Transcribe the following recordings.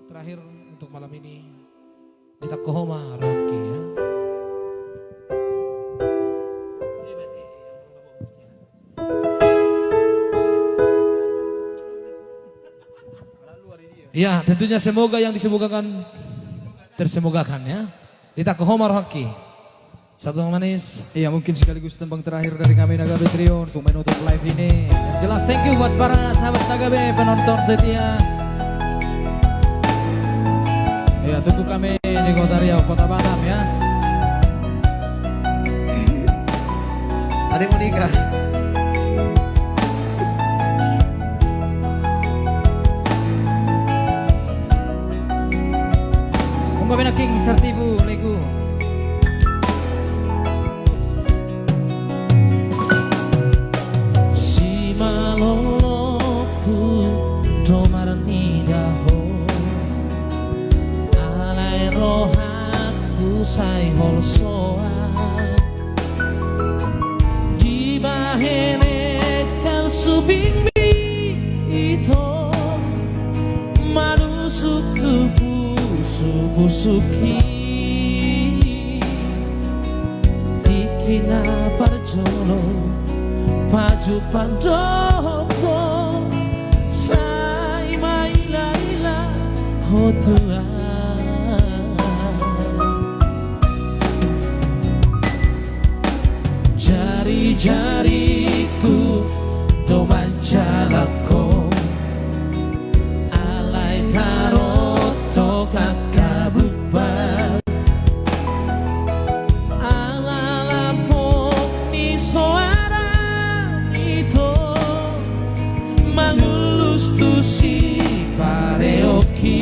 terakhir untuk malam ini di Takohoma Rocky ya. Ya, tentunya semoga yang disemogakan tersemogakan ya. Di Takohoma Rocky. Satu manis. Iya, mungkin sekaligus tembang terakhir dari kami Nagabe Trio untuk menutup live ini. Yang jelas thank you buat para sahabat Nagabe, penonton setia. Ya, tunggu kami di Kota Riau, Kota Batam ya. Ada yang mau nikah. Umpamina King tertibu legu. Si maloloku domarni daho alai rohaku sai holsoa di bahene kal subing ito manusuk tubuh subusuki dikina parjolo paju pandoto sai maila hotua jari-jariku do manjalako alai taroto kakabubak ala ni soara itu mangulus tu si pareoki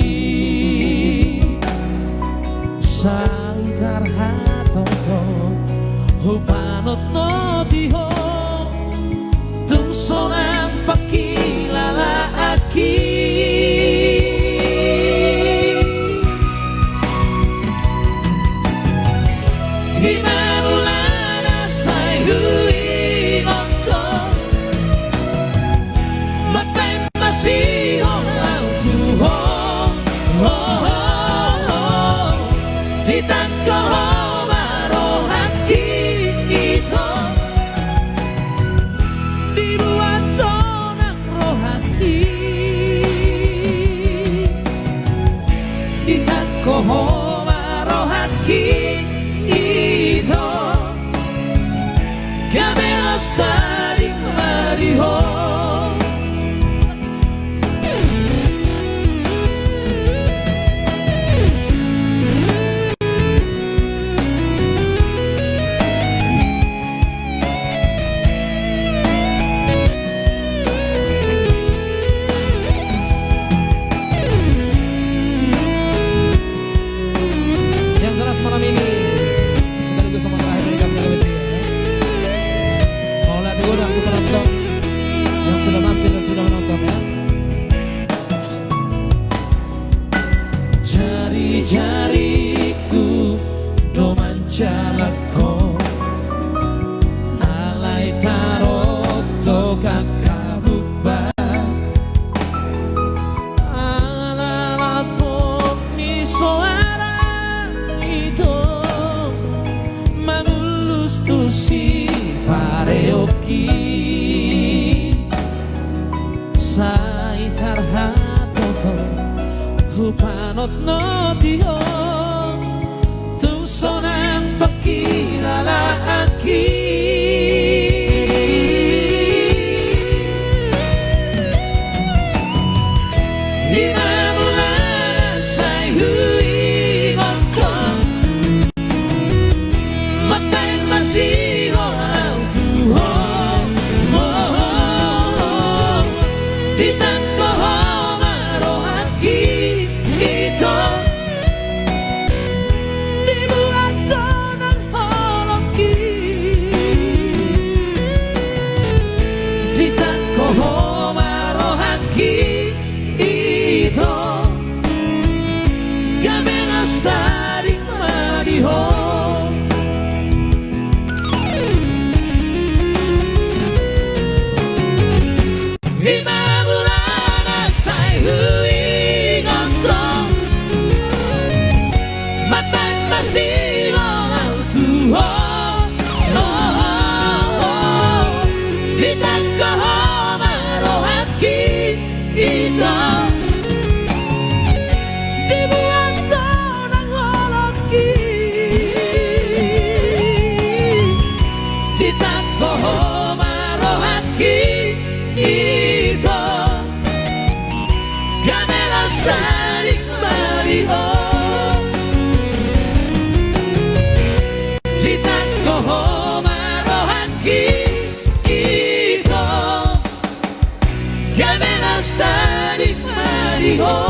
santar hatoto hupanot no diho tung sonang pakilala aki Himabulana sai hui onto mapai masih orang tuh di Takohoma rohaki itu dibuat tonang rohaki di Takohoma rohaki itu kami lestari mariho. Yang jelas malam ini sekaligus sama terakhir dari kami Nagabe Trio ya. Mau lihat dulu dan penonton yang sudah mampir dan sudah menonton ya. Jari-jariku do manjalako alai taroto kakabubak ala lapok ni soara itu mangulus tu si pareoki sai tarhatoto hupanot no diho tung sonang pakilala aki Himabulana sai hui onto mapai masih orang tuh di Takohoma rohaki itu dibuat tonang holoki di Takohoma rohaki itu kami lestari mariho. Himabulana sai hui onto Oh